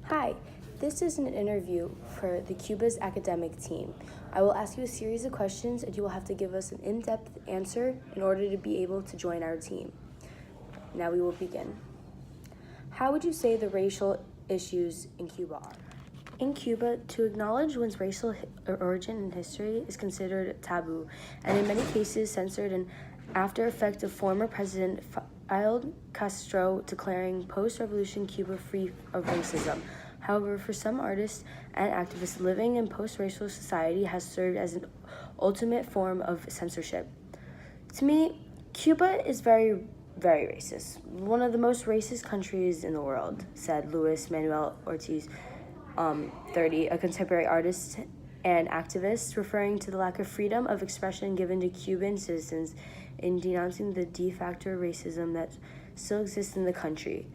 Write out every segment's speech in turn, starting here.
Hi, this is an interview for the Cuba's academic team. I will ask you a series of questions and you will have to give us an in-depth answer in order to be able to join our team. Now we will begin. How would you say the racial issues in Cuba are? In Cuba, to acknowledge one's racial origin and history is considered taboo, and in many cases censored, an after effect of former President Fidel Castro declaring post-revolution Cuba free of racism. However, for some artists and activists, living in post-racial society has served as an ultimate form of censorship. To me, Cuba is very racist. One of the most racist countries in the world, said Luis Manuel Ortiz, 30, a contemporary artist and activist, referring to the lack of freedom of expression given to Cuban citizens in denouncing the de facto racism that still exists in the country.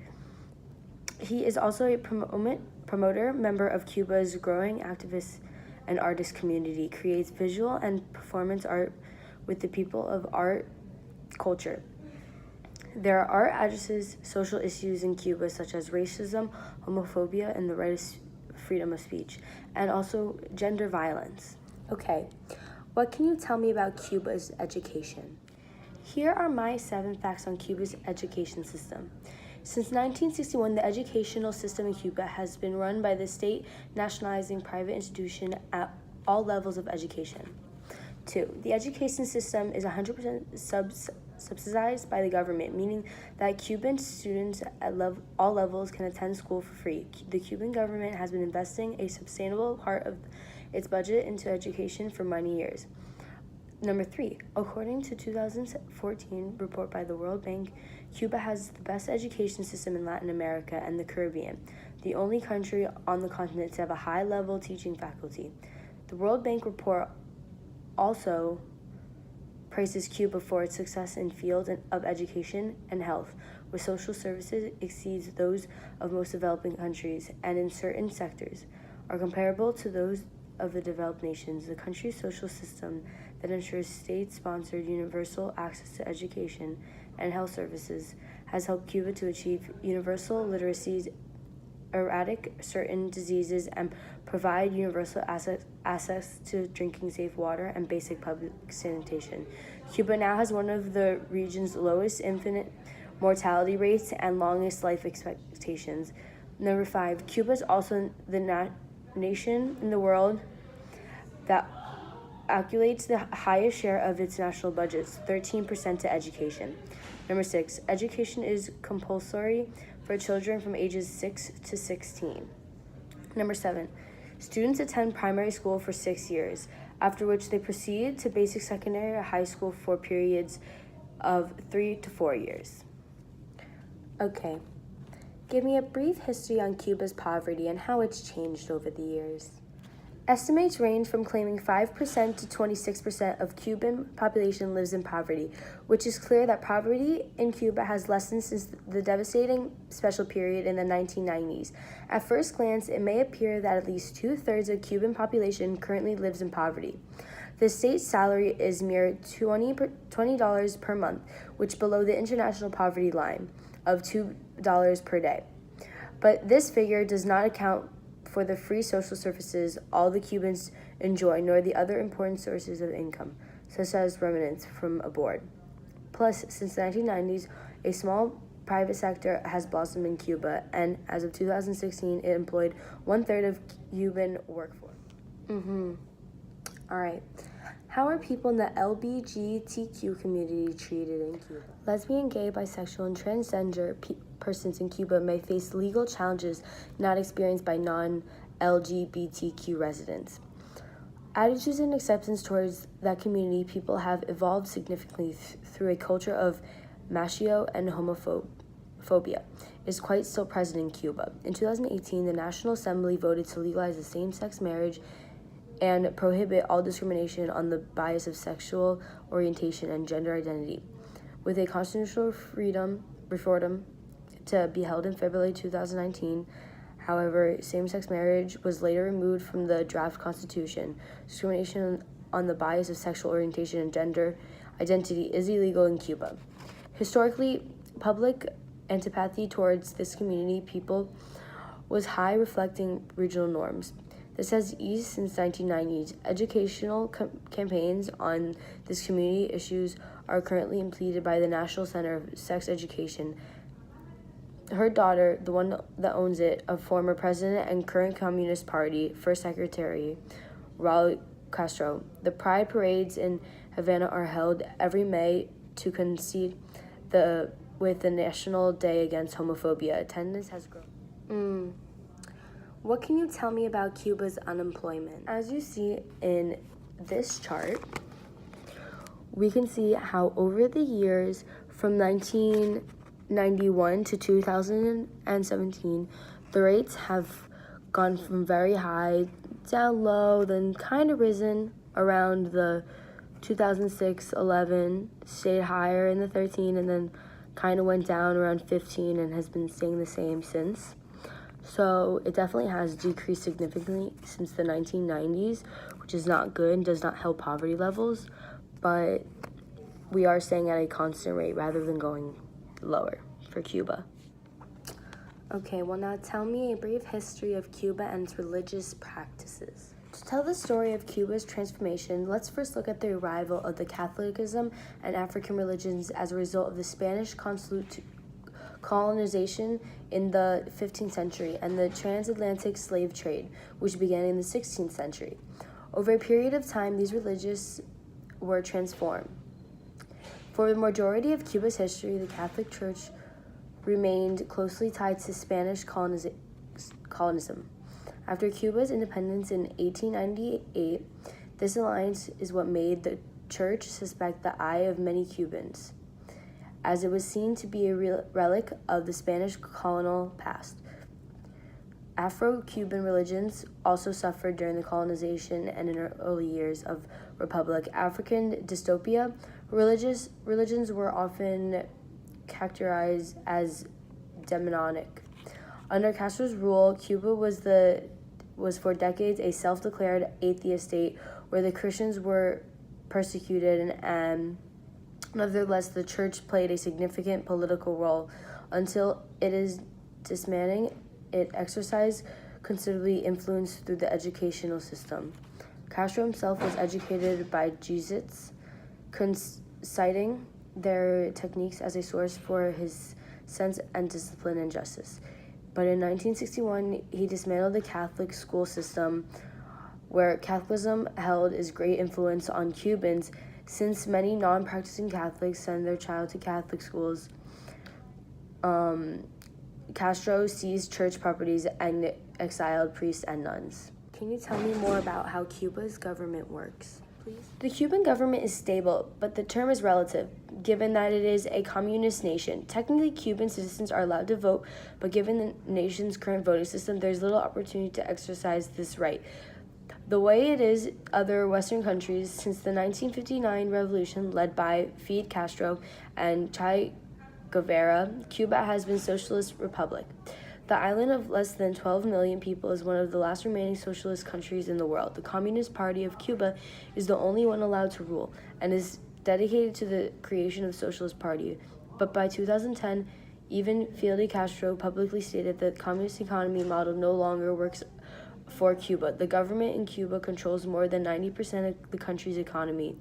He is also a promoter, member of Cuba's growing activist and artist community, creates visual and performance art with the people of art culture. There are art addresses social issues in Cuba such as racism, homophobia, and the right of freedom of speech, and also gender violence. Okay, what can you tell me about Cuba's education? Here are my 7 facts on Cuba's education system. Since 1961, the educational system in Cuba has been run by the state nationalizing private institution at all levels of education. 2. The education system is 100% subsidized by the government, meaning that Cuban students at all levels can attend school for free. The Cuban government has been investing a substantial part of its budget into education for many years. Number 3, according to 2014 report by the World Bank, Cuba has the best education system in Latin America and the Caribbean, the only country on the continent to have a high-level teaching faculty. The World Bank report also praises Cuba for its success in fields of education and health, where social services exceeds those of most developing countries, and in certain sectors are comparable to those of the developed nations. The country's social system that ensures state-sponsored universal access to education and health services has helped Cuba to achieve universal literacy, eradicate certain diseases, and provide universal access to drinking safe water and basic public sanitation. Cuba now has one of the region's lowest infant mortality rates and longest life expectations. Number 5, Cuba is also the nation in the world that allocates the highest share of its national budgets, 13% to education. Number 6, education is compulsory for children from ages 6 to 16. Number 7, students attend primary school for 6 years, after which they proceed to basic, secondary, or high school for periods of 3 to 4 years. Okay, give me a brief history on Cuba's poverty and how it's changed over the years. Estimates range from claiming 5% to 26% of Cuban population lives in poverty, which is clear that poverty in Cuba has lessened since the devastating special period in the 1990s. At first glance, it may appear that at least 2/3 of Cuban population currently lives in poverty. The state salary is mere $20 per month, which is below the international poverty line of $2 per day. But this figure does not account for the free social services all the Cubans enjoy, nor the other important sources of income, such as remittances from abroad. Plus, since the 1990s, a small private sector has blossomed in Cuba, and as of 2016, it employed 1/3 of Cuban workforce. All right. How are people in the LGBTQ community treated in Cuba? Lesbian, gay, bisexual, and transgender persons in Cuba may face legal challenges not experienced by non-LGBTQ residents. Attitudes and acceptance towards that community people have evolved significantly through a culture of machismo and homophobia is quite still present in Cuba. In 2018, the National Assembly voted to legalize the same-sex marriage and prohibit all discrimination on the basis of sexual orientation and gender identity, with a constitutional referendum to be held in February 2019. However, same-sex marriage was later removed from the draft constitution. Discrimination on the basis of sexual orientation and gender identity is illegal in Cuba. Historically, public antipathy towards this community people was high, reflecting regional norms. This has eased since 1990s. Educational campaigns on this community issues are currently implemented by the National Center of Sex Education. Her daughter, the one that owns it, a former president and current Communist Party First Secretary, Raul Castro. The Pride parades in Havana are held every May to coincide with the National Day Against Homophobia. Attendance has grown. What can you tell me about Cuba's unemployment? As you see in this chart, we can see how over the years from 1991 to 2017, the rates have gone from very high, down low, then kind of risen around the 2006-11, stayed higher in the 13, and then kind of went down around 15 and has been staying the same since. So it definitely has decreased significantly since the 1990s, which is not good and does not help poverty levels, but we are staying at a constant rate rather than going lower for Cuba. Okay, well now tell me a brief history of Cuba and its religious practices. To tell the story of Cuba's transformation, let's first look at the arrival of the Catholicism and African religions as a result of the Spanish colonization in the 15th century and the transatlantic slave trade, which began in the 16th century. Over a period of time, these religions were transformed. For the majority of Cuba's history, the Catholic Church remained closely tied to Spanish colonism. After Cuba's independence in 1898, this alliance is what made the Church suspect the eye of many Cubans, as it was seen to be a relic of the Spanish colonial past. Afro-Cuban religions also suffered during the colonization and in early years of Republic. African dystopia, religions were often characterized as demonic. Under Castro's rule, Cuba was for decades a self-declared atheist state where the Christians were persecuted, and nevertheless, the church played a significant political role. Until it is dismantling, it exercised considerably influence through the educational system. Castro himself was educated by Jesuits, citing their techniques as a source for his sense and discipline and justice. But in 1961, he dismantled the Catholic school system, where Catholicism held its great influence on Cubans, since many non-practicing Catholics send their child to Catholic schools. Castro seized church properties and exiled priests and nuns. Can you tell me more about how Cuba's government works, please? The Cuban government is stable, but the term is relative, given that it is a communist nation. Technically, Cuban citizens are allowed to vote, but given the nation's current voting system, there's little opportunity to exercise this right. The way it is other Western countries since the 1959 revolution led by Fidel Castro and Che Guevara, Cuba has been a socialist republic. The island of less than 12 million people is one of the last remaining socialist countries in the world. The Communist Party of Cuba is the only one allowed to rule and is dedicated to the creation of the Socialist Party. But by 2010, even Fidel Castro publicly stated that the communist economy model no longer works for Cuba. The government in Cuba controls more than 90% of the country's economy,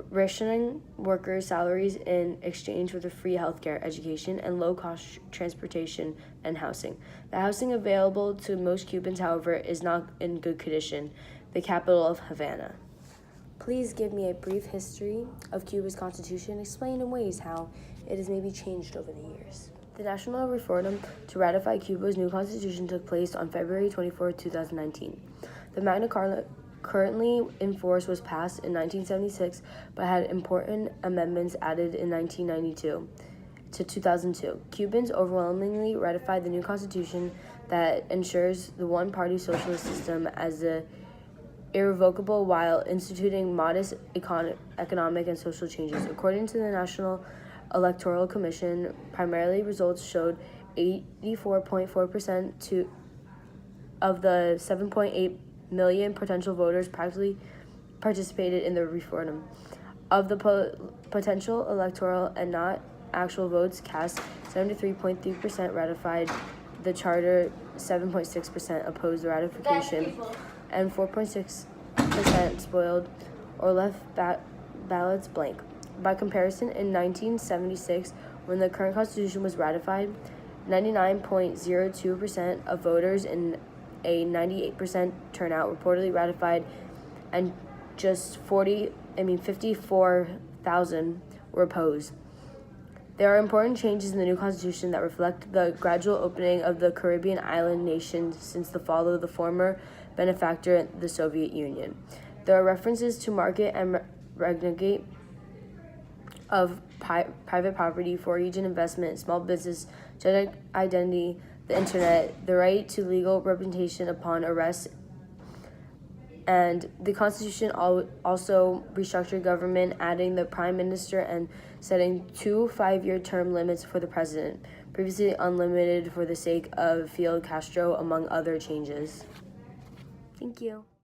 rationing workers' salaries in exchange for the free healthcare, education, and low-cost transportation and housing. The housing available to most Cubans, however, is not in good condition. The capital of Havana. Please give me a brief history of Cuba's constitution, explain in ways how it has maybe changed over the years. The national referendum to ratify Cuba's new constitution took place on February 24, 2019. The Magna Carta currently in force was passed in 1976, but had important amendments added in 1992 to 2002. Cubans overwhelmingly ratified the new constitution that ensures the one-party socialist system as the irrevocable while instituting modest economic and social changes. According to the National Electoral Commission, primarily results showed 84.4% of the 7.8 million potential voters practically participated in the referendum. Of the potential electoral and not actual votes cast, 73.3% ratified the charter 7.6% opposed the ratification, and 4.6% spoiled or left ballots blank. By comparison, in 1976, when the current Constitution was ratified, 99.02% of voters in a 98% turnout reportedly ratified, and just 54,000 were opposed. There are important changes in the new Constitution that reflect the gradual opening of the Caribbean island nations since the fall of the former benefactor, the Soviet Union. There are references to market and regulation of private property, foreign investment, small business, gender identity, the internet, the right to legal representation upon arrest, and the Constitution also restructured government, adding the Prime Minister and setting 2 5-year term limits for the President, previously unlimited for the sake of Fidel Castro, among other changes. Thank you.